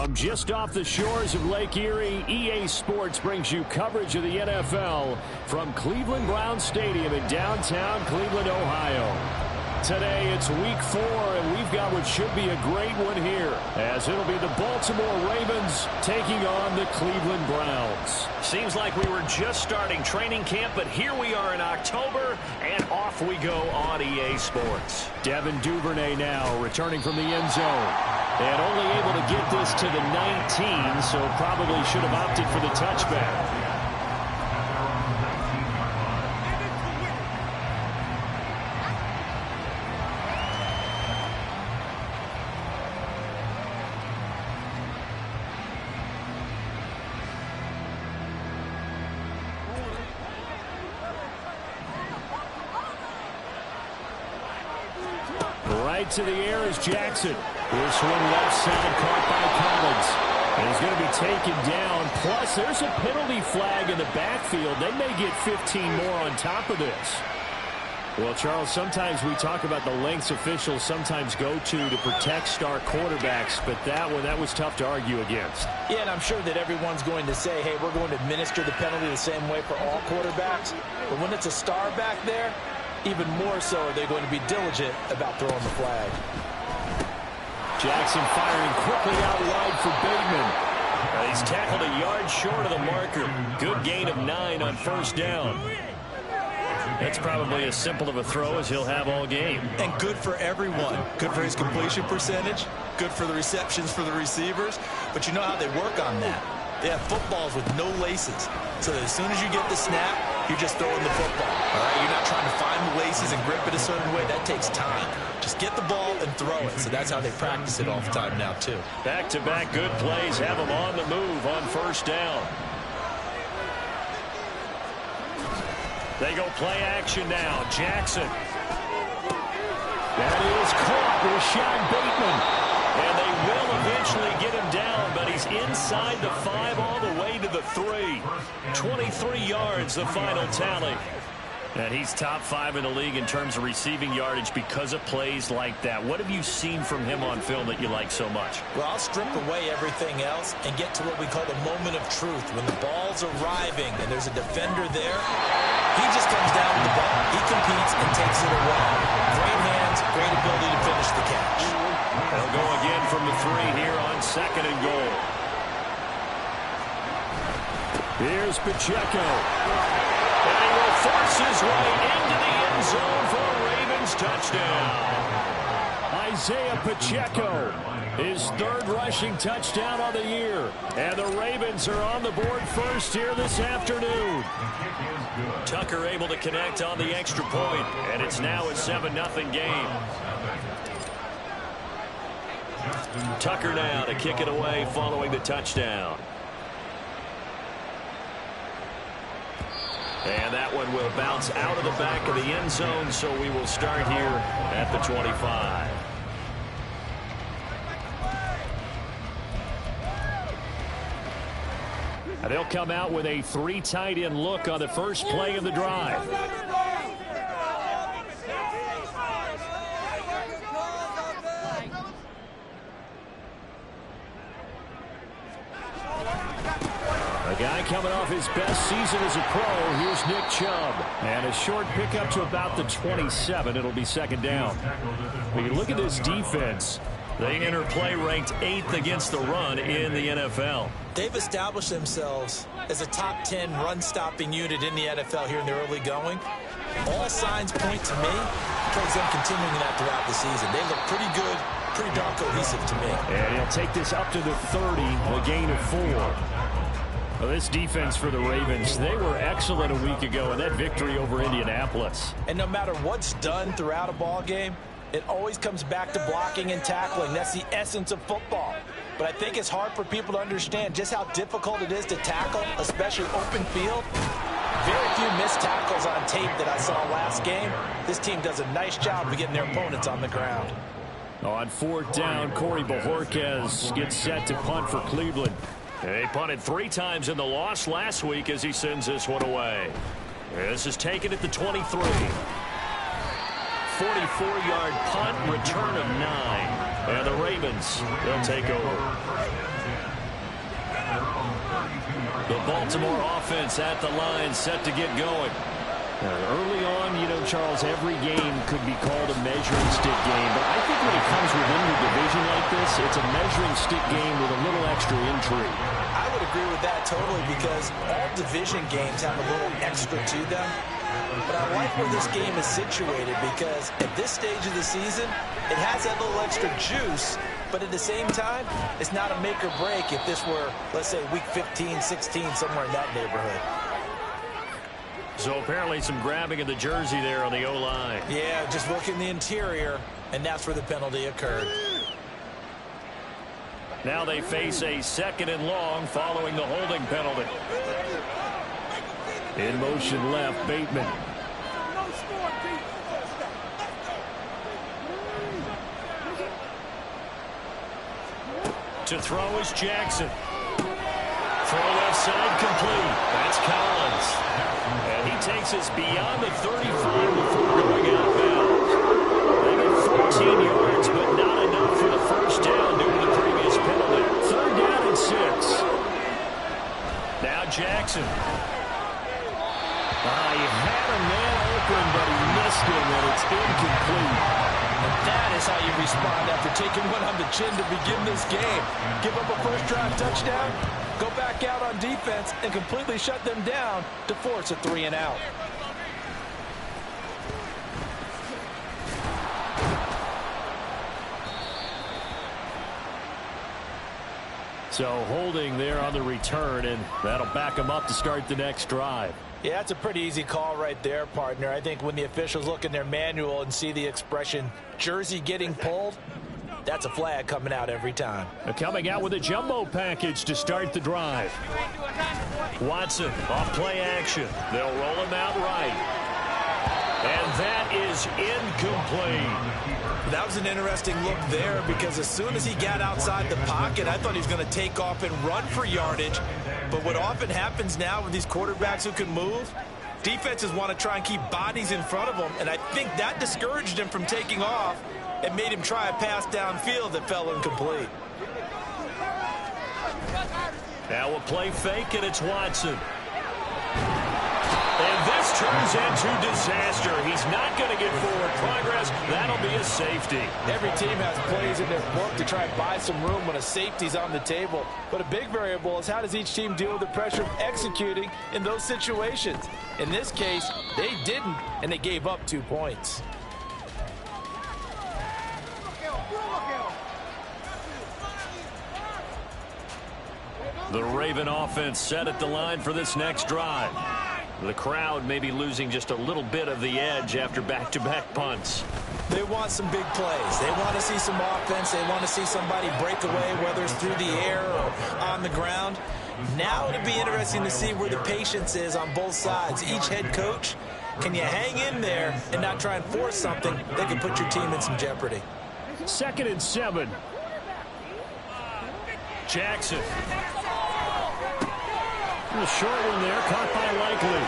From just off the shores of Lake Erie, EA Sports brings you coverage of the NFL from Cleveland Browns Stadium in downtown Cleveland, Ohio. Today, it's week 4, and we've got what should be a great one here, as it'll be the Baltimore Ravens taking on the Cleveland Browns. Seems like we were just starting training camp, but here we are in October, and off we go on EA Sports. Devin Duvernay now returning from the end zone, and only able to get this to the 19, so probably should have opted for the touchback. Right to the air is Jackson. This one left side caught by Collins. And he's going to be taken down. Plus, there's a penalty flag in the backfield. They may get 15 more on top of this. Well, Charles, sometimes we talk about the lengths officials sometimes go to protect star quarterbacks, but that was tough to argue against. Yeah, and I'm sure that everyone's going to say, hey, we're going to administer the penalty the same way for all quarterbacks. But when it's a star back there, even more so are they going to be diligent about throwing the flag. Jackson firing quickly out wide for Bateman. He's tackled a yard short of the marker. Good gain of 9 on first down. That's probably as simple of a throw as he'll have all game. And good for everyone. Good for his completion percentage. Good for the receptions for the receivers. But you know how they work on that. They have footballs with no laces. So that as soon as you get the snap, you're just throwing the football. All right? You're not trying to find the laces and grip it a certain way. That takes time. Just get the ball and throw it. So that's how they practice it all the time now, too. Back-to-back good plays have them on the move on first down. They go play action now. Jackson. That is caught. Rashad Bateman. And they will eventually get him down, but he's inside the 5 all the way to the 3. 23 yards, the final tally. And he's top 5 in the league in terms of receiving yardage because of plays like that. What have you seen from him on film that you like so much? Well, I'll strip away everything else and get to what we call the moment of truth. When the ball's arriving and there's a defender there, he just comes down with the ball. He competes and takes it away. Great hands, great ability to finish the catch. They'll go again from the 3 here on 2nd and goal. Here's Pacheco. And he will force his way into the end zone for a Ravens touchdown. Isaiah Pacheco, his 3rd rushing touchdown on the year. And the Ravens are on the board first here this afternoon. Tucker able to connect on the extra point, and it's now a 7-0 game. Tucker now to kick it away following the touchdown. And that one will bounce out of the back of the end zone, so we will start here at the 25. And they'll come out with a 3 tight end look on the first play of the drive. A guy coming off his best season as a pro. Here's Nick Chubb. And a short pickup to about the 27. It'll be 2nd down. When you look at this defense, they enter play ranked 8th against the run in the NFL. They've established themselves as a top 10 run-stopping unit in the NFL here in the early going. All signs point to me towards them continuing that throughout the season. They look pretty good, pretty darn cohesive to me. And he'll take this up to the 30, a gain of 4. Well, this defense for the Ravens, they were excellent a week ago in that victory over Indianapolis. And no matter what's done throughout a ball game, it always comes back to blocking and tackling. That's the essence of football. But I think it's hard for people to understand just how difficult it is to tackle, especially open field. Very few missed tackles on tape that I saw last game. This team does a nice job of getting their opponents on the ground. On 4th down, Corey Bojorquez gets set to punt for Cleveland. They punted 3 times in the loss last week as he sends this one away. This is taken at the 23. 44-yard punt, return of 9. And the Ravens, they'll take over. The Baltimore offense at the line, set to get going. Early on, you know, Charles, every game could be called a measuring stick game. But I think when it comes within the division like this, it's a measuring stick game with a little extra intrigue. I would agree with that totally because all division games have a little extra to them. But I like where this game is situated because at this stage of the season, it has that little extra juice. But at the same time, it's not a make or break if this were, let's say, week 15, 16, somewhere in that neighborhood. So apparently some grabbing of the jersey there on the O-line. Yeah, just look in the interior, and that's where the penalty occurred. Now they face a 2nd and long following the holding penalty. In motion left, Bateman. To throw is Jackson. Throw left side complete. That's Collins. And he takes us beyond the 35 before going out of bounds. They get 14 yards, but not enough for the first down due to the previous penalty. 3rd down and 6. Now Jackson. He had a man open, but he missed him, and it's incomplete. And that is how you respond after taking one on the chin to begin this game. Give up a first drive touchdown, go back out on defense, and completely shut them down to force a 3 and out. So holding there on the return, and that'll back him up to start the next drive. Yeah, that's a pretty easy call right there, partner. I think when the officials look in their manual and see the expression jersey getting pulled, that's a flag coming out every time. Coming out with a jumbo package to start the drive. Watson off play action. They'll roll him out right. And that is incomplete. That was an interesting look there because as soon as he got outside the pocket, I thought he was going to take off and run for yardage. But what often happens now with these quarterbacks who can move, defenses want to try and keep bodies in front of them, and I think that discouraged him from taking off and made him try a pass downfield that fell incomplete. Now a play fake, and it's Watson. And this turns into disaster. He's not going to get forward progress. That'll be a safety. Every team has plays in their book to try and buy some room when a safety's on the table. But a big variable is how does each team deal with the pressure of executing in those situations. In this case, they didn't, and they gave up 2 points. The Raven offense set at the line for this next drive. The crowd may be losing just a little bit of the edge after back-to-back punts. They want some big plays. They want to see some offense. They want to see somebody break away, whether it's through the air or on the ground. Now it'll be interesting to see where the patience is on both sides. Each head coach, can you hang in there and not try and force something that can put your team in some jeopardy? 2nd and 7. Jackson. A short one there, caught by Likely.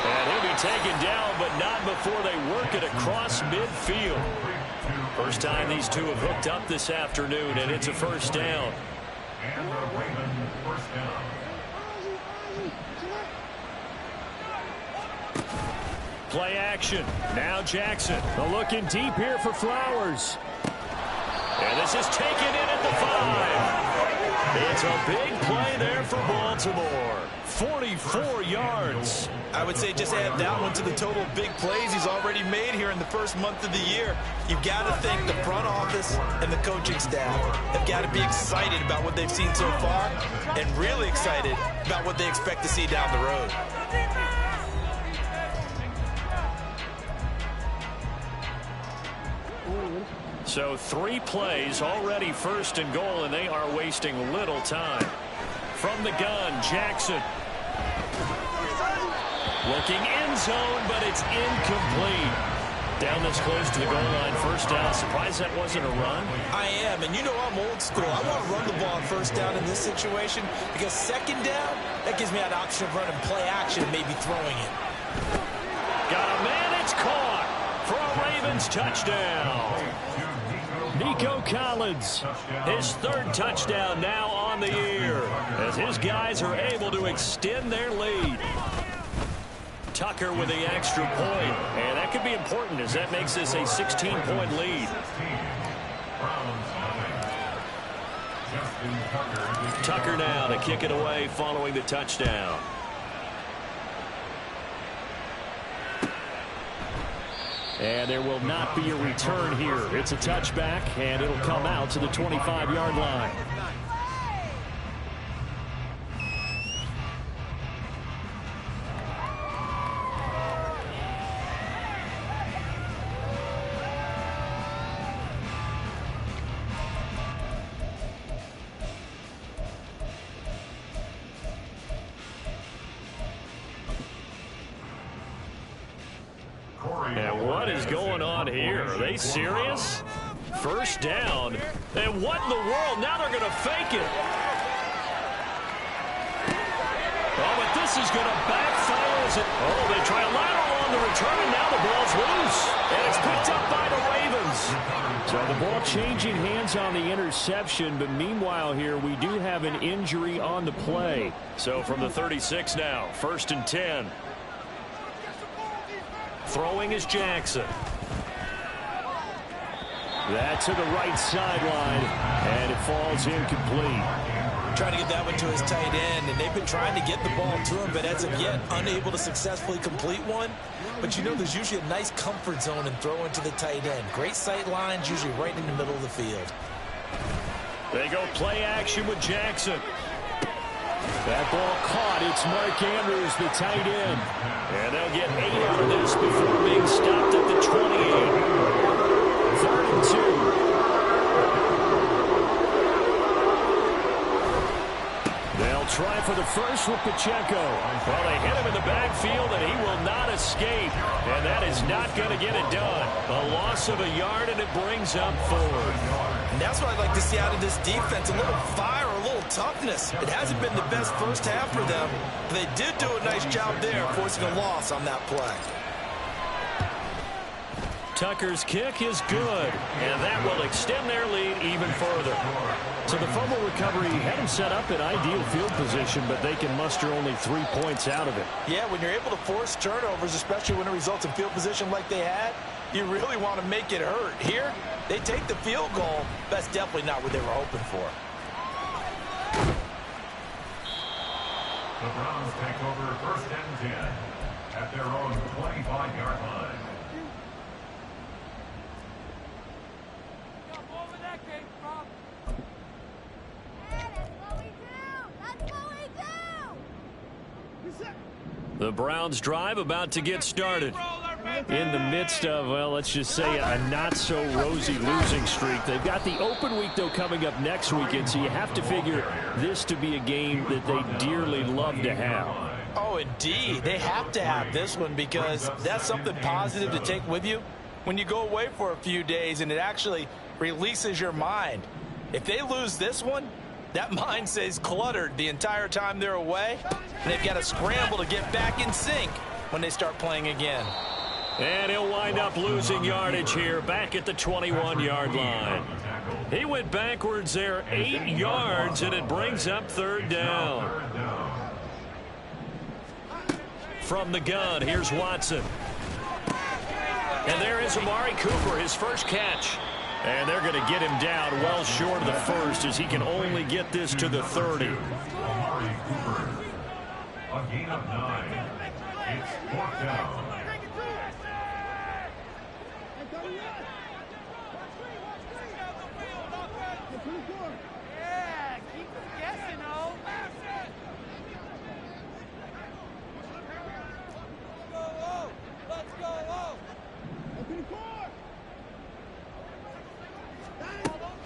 And he'll be taken down, but not before they work it across midfield. First time these two have hooked up this afternoon, and it's a first down. Play action. Now Jackson. Looking deep here for Flowers. And this is taken in at the 5. It's a big play there for Baltimore. 44 yards. I would say just add that one to the total big plays he's already made here in the first month of the year. You've got to think the front office and the coaching staff have got to be excited about what they've seen so far and really excited about what they expect to see down the road. So 3 plays already 1st and goal, and they are wasting little time. From the gun, Jackson. Looking end zone, but it's incomplete. Down this close to the goal line, first down. Surprised that wasn't a run? I am, and you know I'm old school. I want to run the ball on first down in this situation because second down, that gives me an option of running play action and maybe throwing it. Got a man, it's caught for a Ravens touchdown. Nico Collins. His third touchdown now on the year as his guys are able to extend their lead. Tucker with the extra point, and that could be important as that makes this a 16-point lead. Tucker now to kick it away following the touchdown. And there will not be a return here. It's a touchback, and it'll come out to the 25-yard line. And what is going on here? Are they serious? First down. And what in the world? Now they're going to fake it. Oh, but this is going to backfire. Oh, they try a lateral on the return, and now the ball's loose. And it's picked up by the Ravens. So the ball changing hands on the interception, but meanwhile here we do have an injury on the play. So from the 36 now, 1st and 10. Throwing is Jackson. That to the right sideline, and it falls incomplete. Trying to get that one to his tight end, and they've been trying to get the ball to him, but as of yet, unable to successfully complete one. But you know, there's usually a nice comfort zone in throwing to the tight end. Great sight lines, usually right in the middle of the field. They go play action with Jackson. That ball caught. It's Mark Andrews, the tight end. And they'll get 8 out of this before being stopped at the 28. 3rd and 2. They'll try for the first with Pacheco. Well, they hit him in the backfield, and he will not escape. And that is not going to get it done. A loss of a yard, and it brings up 4. And that's what I'd like to see out of this defense, a little fire, a little toughness. It hasn't been the best first half for them, but they did do a nice job there, forcing a loss on that play. Tucker's kick is good, and that will extend their lead even further. So the fumble recovery had them set up in ideal field position, but they can muster only 3 points out of it. Yeah, when you're able to force turnovers, especially when it results in field position like they had, you really want to make it hurt. Here, they take the field goal. That's definitely not what they were hoping for. The Browns take over 1st and 10 at their own 25-yard line. The Browns drive about to get started. In the midst of, well, let's just say a not-so-rosy losing streak. They've got the open week, though, coming up next weekend, so you have to figure this to be a game that they dearly love to have. Oh, indeed. They have to have this one because that's something positive to take with you when you go away for a few days, and it actually releases your mind. If they lose this one, that mind stays cluttered the entire time they're away, and they've got to scramble to get back in sync when they start playing again. And he'll wind up losing yardage here back at the 21-yard line. He went backwards there 8 yards, and it brings up 3rd down. From the gun, here's Watson. And there is Amari Cooper, his first catch. And they're going to get him down well short of the first as he can only get this to the 30. Amari Cooper, a gain of 9. It's 4th down.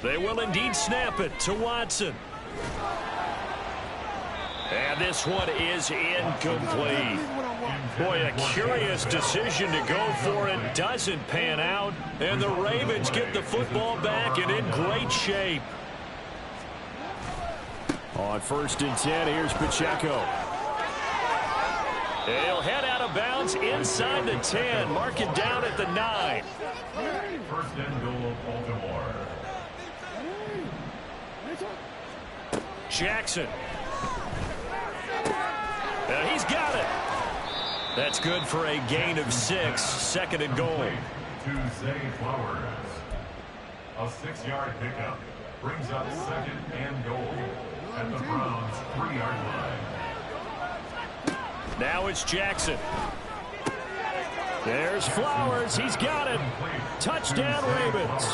They will indeed snap it to Watson. And this one is incomplete. Boy, a curious decision to go for it. Doesn't pan out. And the Ravens get the football back and in great shape. On 1st and 10, here's Pacheco. He'll head out of bounds inside the 10. Mark it down at the 9. 1st and goal, Baltimore. Jackson. And he's got it. That's good for a gain of 6. Second and goal. To Zay Flowers. A 6-yard pickup brings up second and goal at the Browns' 3-yard line. Now it's Jackson. There's Flowers. He's got it. Touchdown, Ravens.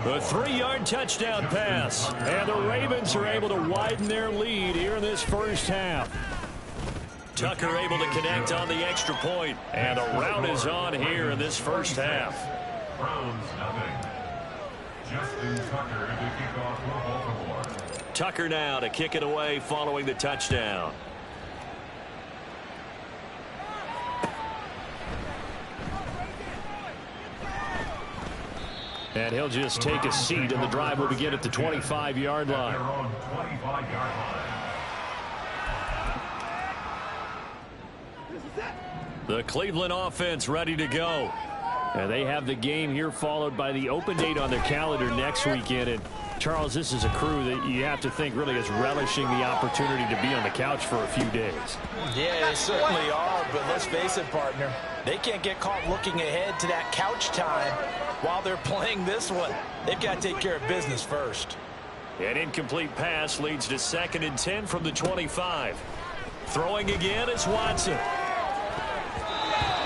The 3-yard touchdown pass. And the Ravens are able to widen their lead here in this first half. Tucker able to connect on the extra point. And the rout is on here in this first half. Browns nothing. Justin Tucker to kick off for Baltimore. Tucker now to kick it away following the touchdown. And he'll just take a seat, and the drive will begin at the 25-yard line. Their own 25-yard line. The Cleveland offense ready to go. And they have the game here followed by the open date on their calendar next weekend. And Charles, this is a crew that you have to think really is relishing the opportunity to be on the couch for a few days. Yeah, they certainly are, but let's face it, partner. They can't get caught looking ahead to that couch time while they're playing this one. They've got to take care of business first. An incomplete pass leads to 2nd and 10 from the 25. Throwing again is Watson.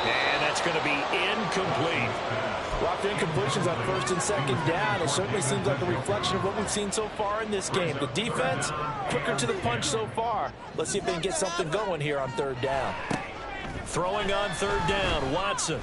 And that's going to be incomplete. Locked incompletions on 1st and 2nd down. It certainly seems like a reflection of what we've seen so far in this game. The defense, quicker to the punch so far. Let's see if they can get something going here on 3rd down. Throwing on 3rd down, Watson.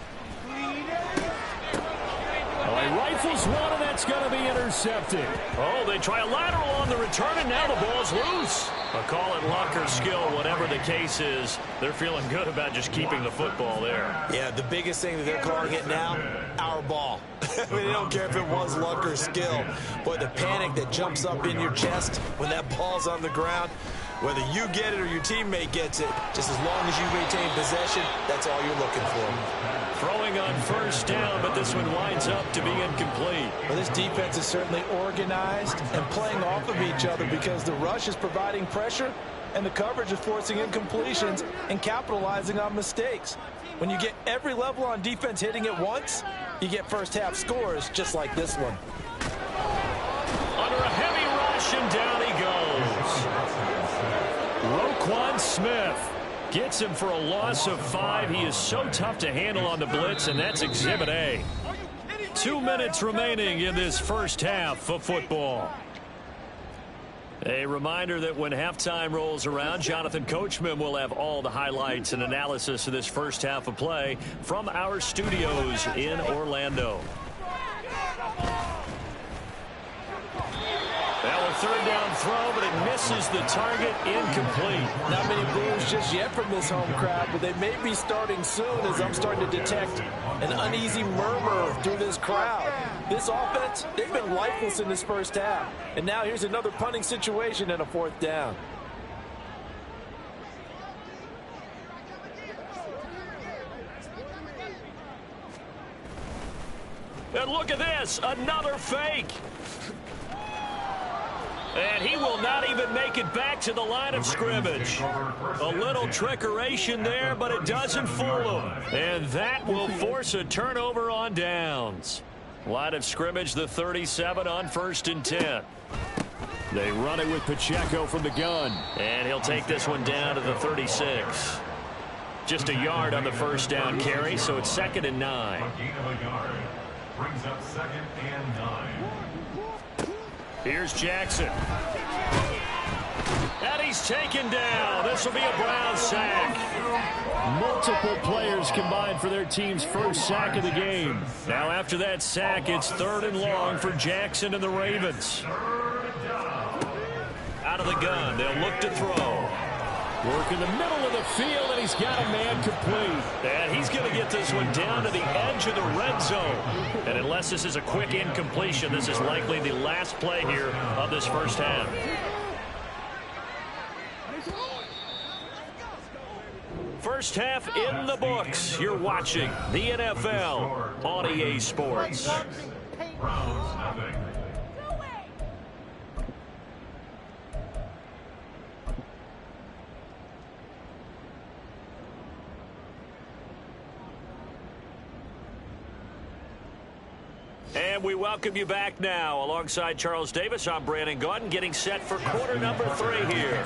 Well, he rifles one, and that's going to be intercepted. Oh, they try a lateral on the return, and now the ball's loose. But call it luck or skill, whatever the case is, they're feeling good about just keeping the football there. Yeah, the biggest thing that they're calling it now, our ball. I mean, they don't care if it was luck or skill. Boy, the panic that jumps up in your chest when that ball's on the ground, whether you get it or your teammate gets it, just as long as you retain possession, that's all you're looking for. Throwing on 1st down, but this one winds up to be incomplete. Well, this defense is certainly organized and playing off of each other because the rush is providing pressure and the coverage is forcing incompletions and capitalizing on mistakes. When you get every level on defense hitting at once, you get first half scores just like this one. Under a heavy rush, and down he goes. Roquan Smith gets him for a loss of 5. He is so tough to handle on the blitz, and that's Exhibit A. 2 minutes remaining in this first half of football. A reminder that when halftime rolls around, Jonathan Coachman will have all the highlights and analysis of this first half of play from our studios in Orlando. Now a 3rd down throw, but it misses the target, incomplete. Not many boos just yet from this home crowd, but they may be starting soon as I'm starting to detect an uneasy murmur through this crowd. This offense, they've been lifeless in this first half. And now here's another punting situation and a 4th down. And look at this, another fake. And he will not even make it back to the line of scrimmage. A little trickeration there, but it doesn't fool him. And that will force a turnover on downs. Line of scrimmage, the 37 on 1st and 10. They run it with Pacheco from the gun. And he'll take this one down to the 36. Just a yard on the 1st down carry, so it's 2nd and 9. A gain of a yard brings up 2nd and 9. Here's Jackson. And he's taken down. This will be a Brown sack. Multiple players combined for their team's first sack of the game. Now after that sack, it's 3rd and long for Jackson and the Ravens. Out of the gun, they'll look to throw. Work in the middle of the field, and he's got a man complete. And he's going to get this one down to the edge of the red zone. And unless this is a quick incompletion, this is likely the last play here of this first half. First half in the books. You're watching the NFL on EA Sports. Browns nothing. And we welcome you back now. Alongside Charles Davis, I'm Brandon Gaudin, getting set for quarter number 3 here.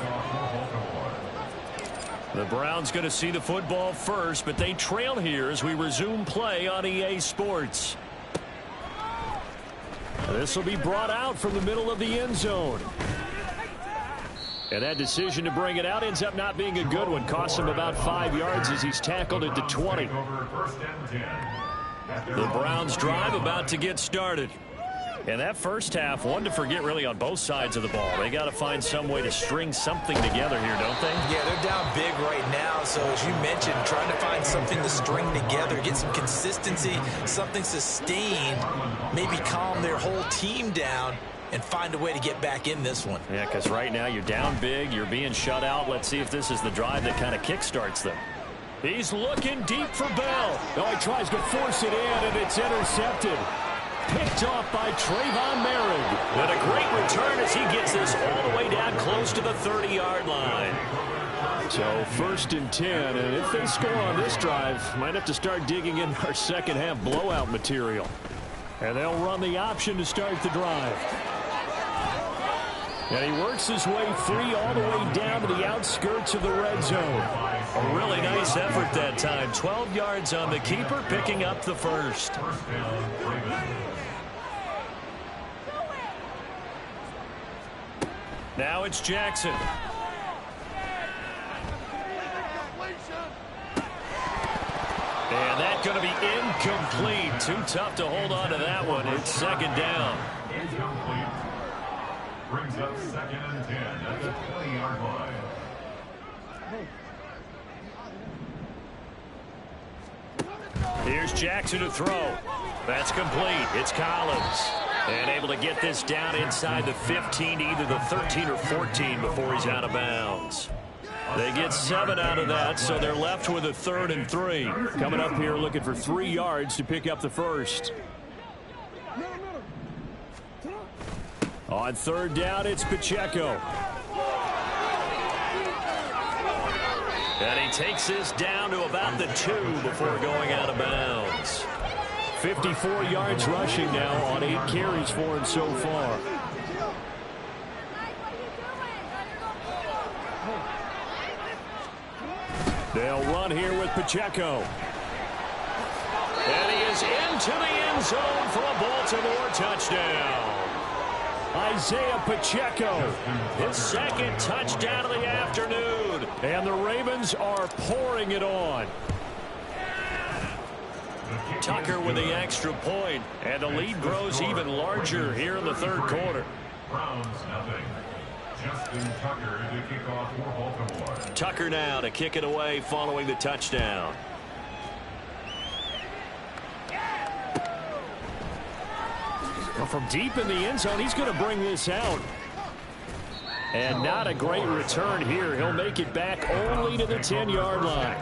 The Browns going to see the football first, but they trail here as we resume play on EA Sports. This will be brought out from the middle of the end zone. And that decision to bring it out ends up not being a good one. Costs him about 5 yards as he's tackled at the 20. The Browns drive about to get started. And that first half, one to forget really on both sides of the ball. They got to find some way to string something together here, don't they? Yeah, they're down big right now. So as you mentioned, trying to find something to string together, get some consistency, something sustained, maybe calm their whole team down and find a way to get back in this one. Yeah, because right now you're down big, you're being shut out. Let's see if this is the drive that kind of kickstarts them. He's looking deep for Bell. Oh, he tries to force it in, and it's intercepted. Picked off by Trayvon Merritt. And a great return as he gets this all the way down close to the 30-yard line. So 1st and 10, and if they score on this drive, might have to start digging in our second half blowout material. And they'll run the option to start the drive. And he works his way free all the way down to the outskirts of the red zone. A really nice effort that time. 12 yards on the keeper, picking up the first. Now it's Jackson. And that's going to be incomplete. Too tough to hold on to that one. It's 2nd down. Incomplete. Brings up 2nd and 10 at the 20-yard line. Here's Jackson to throw. That's complete. It's Collins. And able to get this down inside the 15, either the 13 or 14 before he's out of bounds. They get 7 out of that, so they're left with a 3rd and 3. Coming up here looking for 3 yards to pick up the first. On 3rd down, it's Pacheco. And he takes this down to about the 2 before going out of bounds. 54 yards rushing now on 8 carries for him so far. They'll run here with Pacheco. And he is into the end zone for a Baltimore touchdown. Isaiah Pacheco. His 2nd touchdown of the afternoon. And the Ravens are pouring it on. Tucker with the extra point, and the lead grows even larger here in the 3rd quarter. Browns nothing. Justin Tucker to kick off for Baltimore. Tucker now to kick it away following the touchdown. Well, from deep in the end zone, he's going to bring this out. And not a great return here. He'll make it back only to the 10-yard line.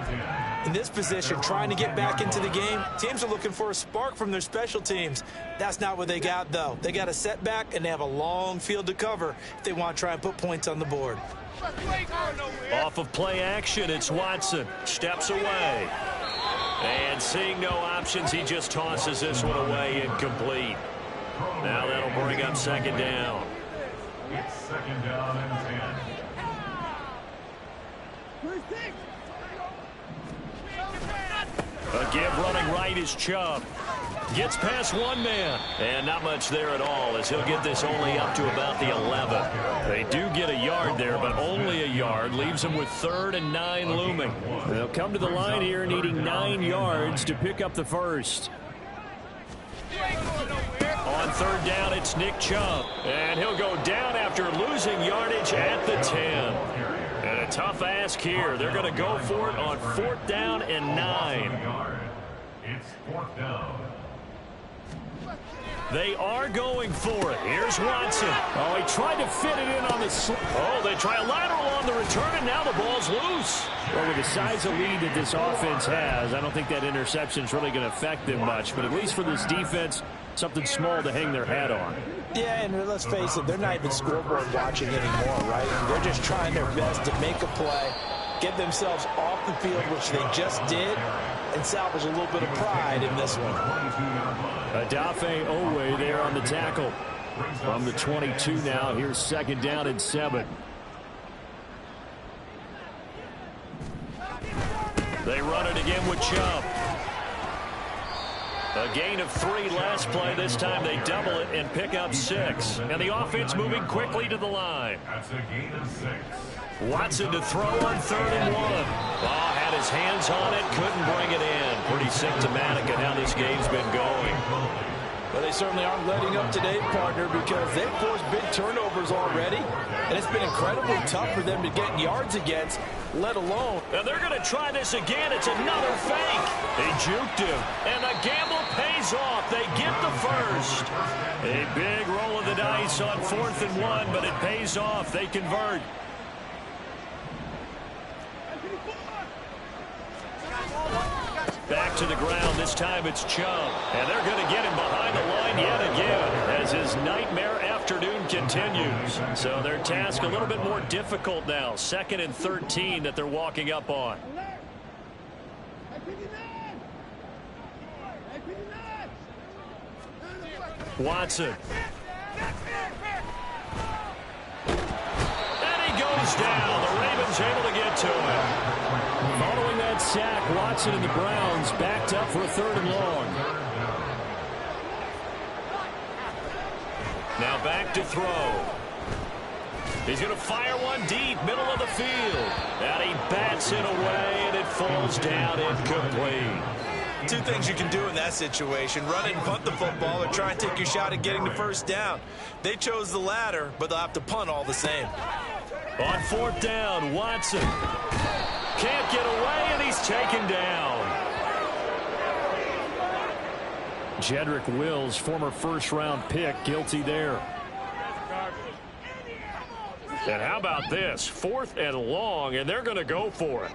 In this position, trying to get back into the game, teams are looking for a spark from their special teams. That's not what they got, though. They got a setback, and they have a long field to cover if they want to try and put points on the board. Off of play action, it's Watson. Steps away. And seeing no options, he just tosses this one away, incomplete. Now that'll bring up 2nd down. It's 2nd down and 10. A give running right is Chubb. Gets past one man. And not much there at all as he'll get this only up to about the 11. They do get a yard there, but only a yard. Leaves them with 3rd and 9 looming. They'll come to the line here needing 9 yards to pick up the first. On 3rd down, it's Nick Chubb. And he'll go down after losing yardage at the 10. And a tough ask here. They're going to go for it on 4th down and 9. It's 4th down. They are going for it. Here's Watson. Oh, he tried to fit it in on the slip. Oh, they try a lateral on the return, and now the ball's loose. Well, with the size of lead that this offense has, I don't think that interception is really going to affect them much. But at least for this defense, something small to hang their hat on. Yeah, and let's face it, they're not even scoreboard watching anymore, right? They're just trying their best to make a play get themselves off the field, which they just did, and salvage a little bit of pride in this one. Adafe Owe there on the tackle. From the 22 now, here's 2nd down and 7. They run it again with Chubb. A gain of 3 last play. This time they double it and pick up 6. And the offense moving quickly to the line. That's a gain of 6. Watson to throw on 3rd and 1. Ball had his hands on it, couldn't bring it in. Pretty symptomatic of how this game's been going. Well, they certainly aren't letting up today, partner, because they've forced big turnovers already, and it's been incredibly tough for them to get yards against, let alone. And they're going to try this again. It's another fake. They juked him. And the gamble pays off. They get the first. A big roll of the dice on 4th and 1, but it pays off. They convert. Back to the ground. This time it's Chubb. And they're going to get him behind the line yet again as his nightmare afternoon continues. So their task a little bit more difficult now. 2nd and 13 that they're walking up on. Watson. And he goes down. The Ravens able to get to him. Following that sack, Watson and the Browns backed up for a 3rd and long. Now back to throw. He's going to fire one deep, middle of the field. And he bats it away, and it falls down incomplete. 2 things you can do in that situation: run it and punt the football, or try and take your shot at getting the 1st down. They chose the latter, but they'll have to punt all the same. On 4th down, Watson can't get away, and he's taken down. Jedrick Wills, former 1st-round pick, guilty there. And how about this? 4th and long, and they're going to go for it.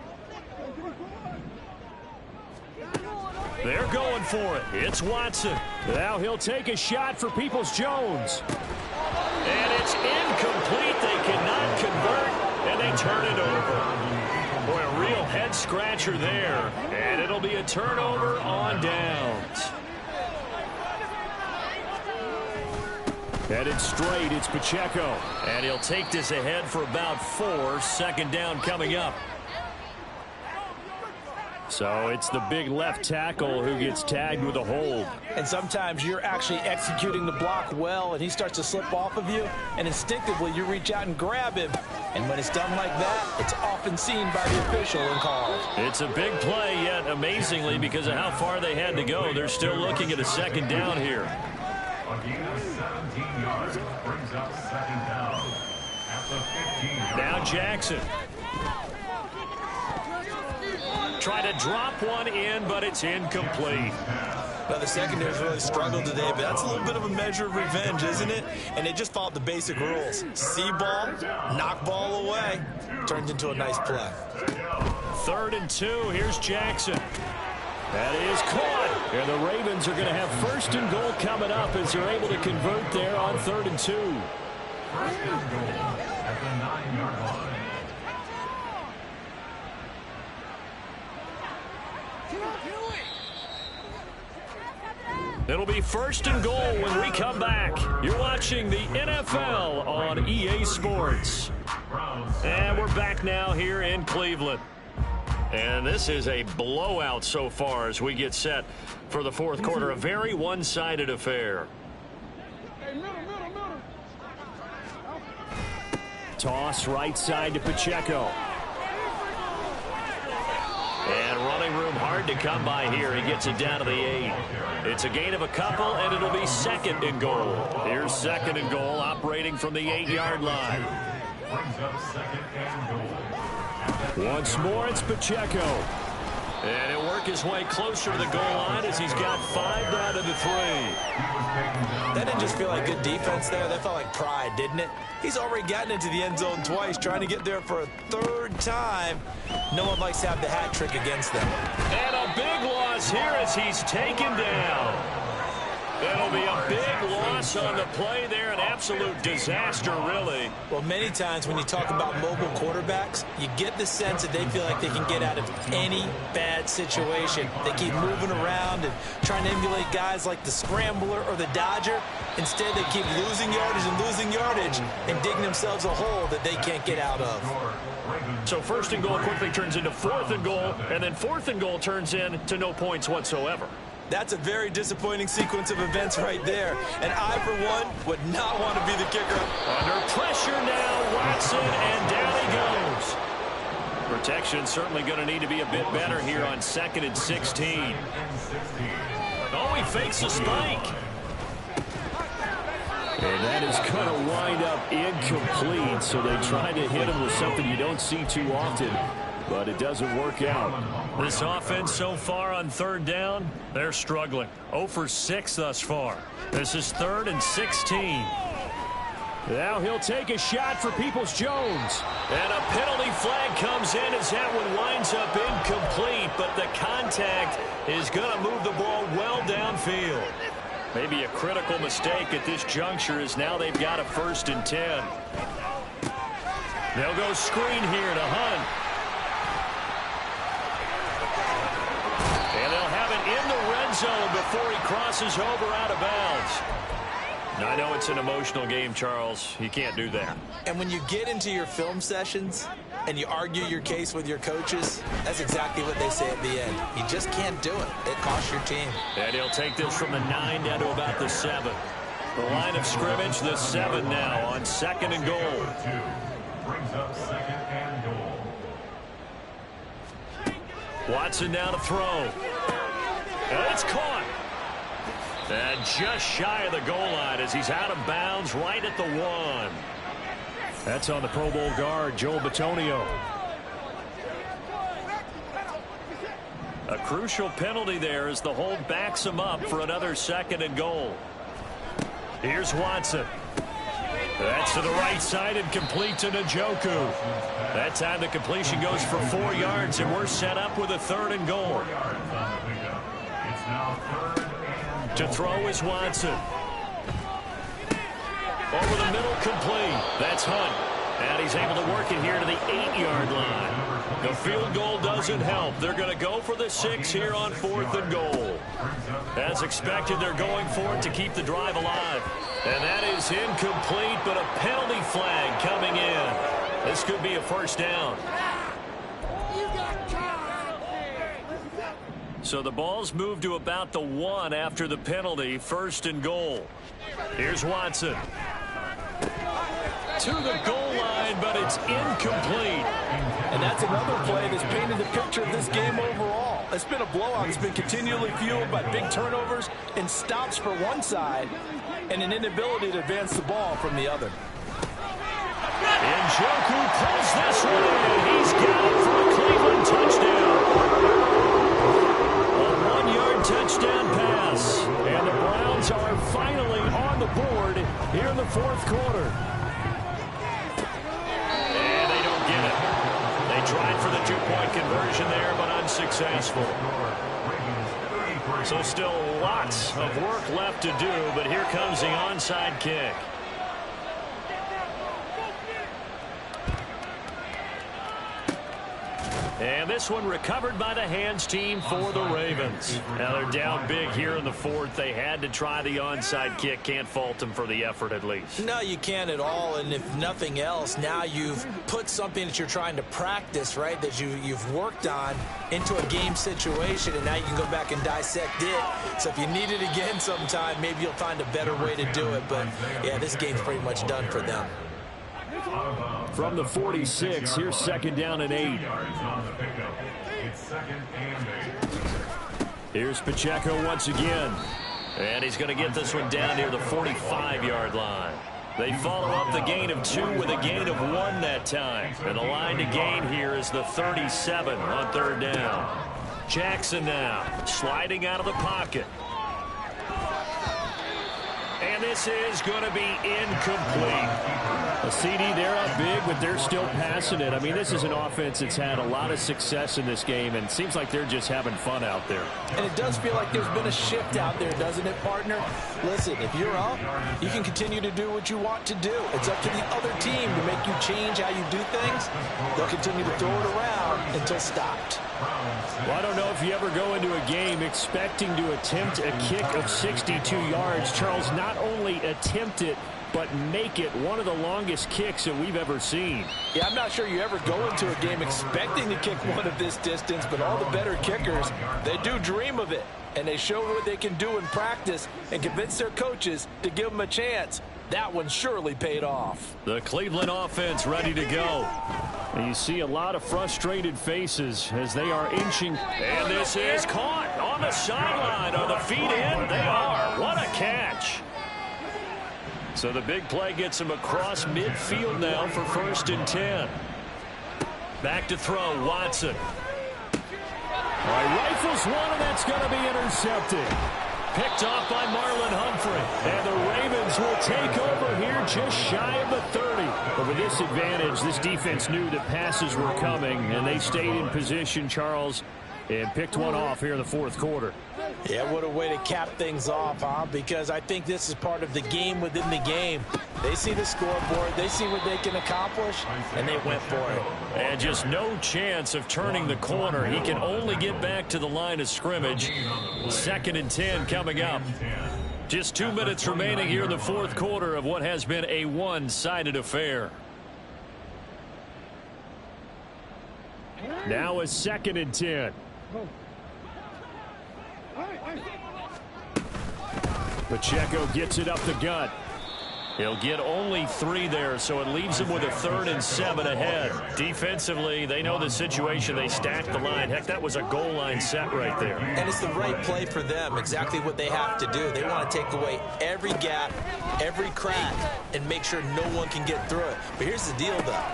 They're going for it. It's Watson. Now he'll take a shot for Peoples-Jones. And it's incomplete. They cannot convert, and they turn it over. Boy, a real head-scratcher there. And it'll be a turnover on downs. Headed straight, it's Pacheco. And he'll take this ahead for about 4. 2nd down coming up. So it's the big left tackle who gets tagged with a hold. And sometimes you're actually executing the block well, and he starts to slip off of you, and instinctively you reach out and grab him. And when it's done like that, it's often seen by the official and called. It's a big play, yet amazingly, because of how far they had to go, they're still looking at a 2nd down here. A gain of 17 yards brings up 2nd down at the 15-yard line. Now Jackson. Try to drop one in, but it's incomplete. Now, the secondary's really struggled today, but that's a little bit of a measure of revenge, isn't it? And they just followed the basic rules. See ball, knock ball away. Turns into a nice play. 3rd and 2. Here's Jackson. That is caught. And the Ravens are going to have 1st and goal coming up as they're able to convert there on 3rd and 2. 1st and goal at the 9-yard line. It'll be 1st and goal when we come back. You're watching the NFL on EA Sports. And we're back now here in Cleveland. And this is a blowout so far as we get set for the 4th quarter. A very one-sided affair. Toss right side to Pacheco. And running room hard to come by here. He gets it down to the 8. It's a gain of a couple, and it'll be 2nd and goal. Here's 2nd and goal, operating from the 8-yard line. Brings up 2nd and goal. Once more, it's Pacheco. And he'll work his way closer to the goal line as he's got 5 down to the 3. That didn't just feel like good defense there. That felt like pride, didn't it? He's already gotten into the end zone twice, trying to get there for a 3rd time. No one likes to have the hat trick against them. And a big loss here as he's taken down. That'll be a big loss on the play there. An absolute disaster, really. Well, many times when you talk about mobile quarterbacks, you get the sense that they feel like they can get out of any bad situation. They keep moving around and trying to emulate guys like the Scrambler or the Dodger. Instead, they keep losing yardage and digging themselves a hole that they can't get out of. So 1st and goal quickly turns into 4th and goal, and then 4th and goal turns into no points whatsoever. That's a very disappointing sequence of events right there. And I, for one, would not want to be the kicker. Under pressure now, Watson, and down he goes. Protection certainly going to need to be a bit better here on 2nd and 16. Oh, he fakes a spike. And that is going to wind up incomplete, so they try to hit him with something you don't see too often, but it doesn't work out. This offense so far on 3rd down, they're struggling. 0 for 6 thus far. This is 3rd and 16. Now he'll take a shot for Peoples-Jones. And a penalty flag comes in as that one winds up incomplete, but the contact is going to move the ball well downfield. Maybe a critical mistake at this juncture as now they've got a 1st and 10. They'll go screen here to Hunt. And they'll have it in the red zone before he crosses over out of bounds. I know it's an emotional game, Charles. You can't do that. And when you get into your film sessions and you argue your case with your coaches, that's exactly what they say at the end. You just can't do it. It costs your team. And he'll take this from the 9 down to about the 7. The line of scrimmage, the 7 now on 2nd and goal. Brings up 2nd and goal. Watson now to throw. And it's caught. And just shy of the goal line as he's out of bounds right at the 1. That's on the Pro Bowl guard, Joel Bitonio. A crucial penalty there as the hold backs him up for another 2nd and goal. Here's Watson. That's to the right side and complete to Njoku. That time the completion goes for 4 yards, and we're set up with a 3rd and goal. 4 yards on the pickup. It's now 3rd and goal. To throw is Watson. Over the middle, complete. That's Hunt. And he's able to work it here to the 8-yard line. The field goal doesn't help. They're going to go for the 6 here on 4th and goal. As expected, they're going for it to keep the drive alive. And that is incomplete, but a penalty flag coming in. This could be a 1st down. So the ball's moved to about the 1 after the penalty. 1st and goal. Here's Watson. To the goal line, but it's incomplete. And that's another play that's painted the picture of this game overall. It's been a blowout. It's been continually fueled by big turnovers and stops for one side and an inability to advance the ball from the other. Njoku pulls this one in. He's got it for a Cleveland touchdown. A 1-yard touchdown pass. And the Browns are finally on the board here in the 4th quarter. And they don't get it. They tried for the 2-point conversion there, but unsuccessful. So still lots of work left to do, but here comes the onside kick. And this one recovered by the hands team for the Ravens. Now they're down big here in the 4th. They had to try the onside kick. Can't fault them for the effort at least. No, you can't at all. And if nothing else, now you've put something that you're trying to practice, right, that you've worked on into a game situation, and now you can go back and dissect it. So if you need it again sometime, maybe you'll find a better way to do it. But, yeah, this game's pretty much done for them. From the 46, here's 2nd down and 8. It's 2nd and 8. Here's Pacheco once again. And he's going to get this one down near the 45-yard line. They follow up the gain of 2 with a gain of 1 that time. And the line to gain here is the 37 on 3rd down. Jackson now sliding out of the pocket. And this is going to be incomplete. A CD, they're up big, but they're still passing it. I mean, this is an offense that's had a lot of success in this game, and it seems like they're just having fun out there. And it does feel like there's been a shift out there, doesn't it, partner? Listen, if you're up, you can continue to do what you want to do. It's up to the other team to make you change how you do things. They'll continue to throw it around until stopped. Well, I don't know if you ever go into a game expecting to attempt a kick of 62 yards. Charles, not only attempt it, but make it one of the longest kicks that we've ever seen. Yeah, I'm not sure you ever go into a game expecting to kick one of this distance, but all the better kickers, they do dream of it. And they show what they can do in practice and convince their coaches to give them a chance. That one surely paid off. The Cleveland offense ready to go. And you see a lot of frustrated faces as they are inching. And this is caught on the sideline. Are the feet in? They are. What a catch. So the big play gets him across midfield now for 1st and 10. Back to throw, Watson. All right, rifles one, and that's going to be intercepted. Picked off by Marlon Humphrey. And the Ravens will take over here just shy of the 30. But with this advantage, this defense knew that passes were coming, and they stayed in position, Charles, and picked one off here in the 4th quarter. Yeah, what a way to cap things off, huh? Because I think this is part of the game within the game. They see the scoreboard, they see what they can accomplish, and they went for it. And just no chance of turning the corner. He can only get back to the line of scrimmage. 2nd and 10 coming up. Just 2 minutes remaining here in the 4th quarter of what has been a one-sided affair. Now a 2nd and 10. Pacheco gets it up the gut. He'll get only 3 there, so it leaves him with a 3rd and 7 ahead. Defensively, they know the situation. They stacked the line. Heck, that was a goal line set right there. And it's the right play for them, exactly what they have to do. They want to take away every gap, every crack, and make sure no one can get through it. But here's the deal, though.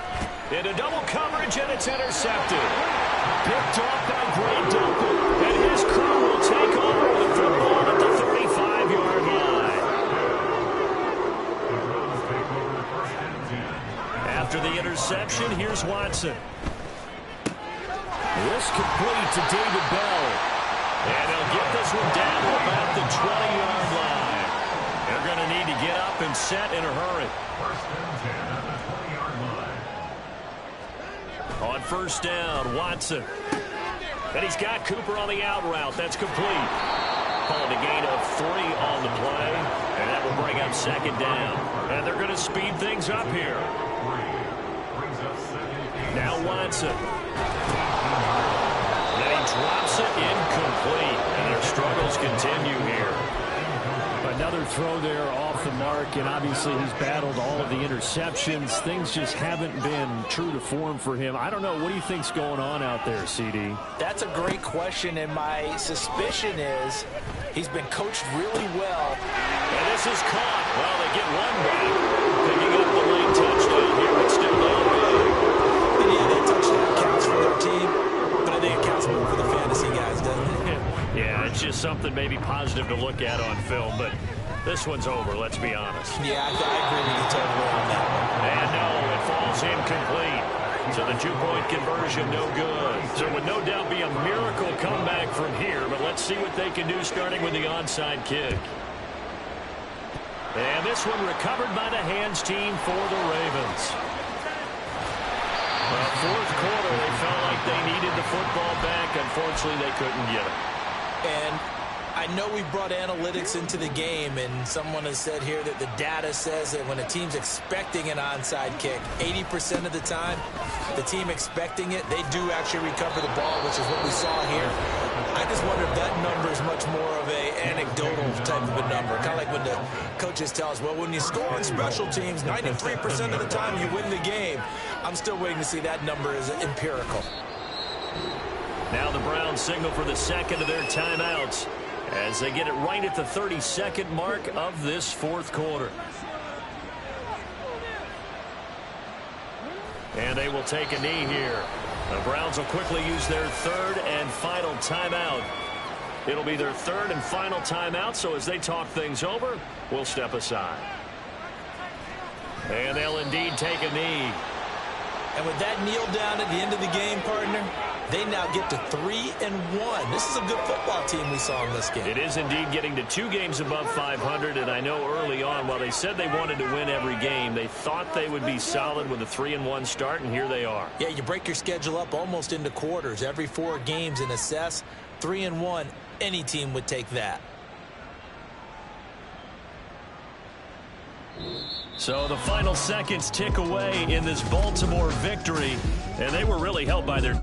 Into double coverage, and it's intercepted. Picked off by Gray Duncan, and his crew will take over the football at the 35-yard line. After the interception, here's Watson. This complete to David Bell. And they'll get this one down to about the 20-yard line. They're going to need to get up and set in a hurry. 1st and 10 at the 20-yard line. On 1st down, Watson. And he's got Cooper on the out route. That's complete. Called a gain of 3 on the play. And that will bring up 2nd down. And they're going to speed things up here. Now Watson. And he drops it incomplete. And their struggles continue here. Another throw there off the mark, and obviously he's battled all of the interceptions. Things just haven't been true to form for him. I don't know. What do you think's going on out there, CD? That's a great question, and my suspicion is he's been coached really well. And this is caught. Well, they get one back. Picking up the late touchdown here, but still no big. And yeah, that touchdown counts for their team, but I think it counts more for the fantasy guys, doesn't it? Yeah, it's just something maybe positive to look at on film, but this one's over, let's be honest. Yeah, I agree with you totally on that one. And no, it falls incomplete. So the 2-point conversion, no good. So it would no doubt be a miracle comeback from here, but let's see what they can do starting with the onside kick. And this one recovered by the hands team for the Ravens. Well, 4th quarter, they felt like they needed the football back. Unfortunately, they couldn't get it. And I know we brought analytics into the game, and someone has said here that the data says that when a team's expecting an onside kick, 80% of the time, the team expecting it, they do actually recover the ball, which is what we saw here. I just wonder if that number is much more of an anecdotal type of a number. Kind of like when the coaches tell us, well, when you score on special teams, 93% of the time you win the game. I'm still waiting to see that number as empirical. Now the Browns signal for the 2nd of their timeouts as they get it right at the 32nd mark of this 4th quarter. And they will take a knee here. The Browns will quickly use their 3rd and final timeout. It'll be their 3rd and final timeout, so as they talk things over, we'll step aside. And they'll indeed take a knee. And with that kneel down at the end of the game, partner, they now get to 3-1. This is a good football team we saw in this game. It is indeed getting to 2 games above 500, and I know early on, while they said they wanted to win every game, they thought they would be solid with a 3-1 start, and here they are. Yeah, you break your schedule up almost into quarters, every 4 games, and assess 3-1. Any team would take that. So the final seconds tick away in this Baltimore victory, and they were really helped by their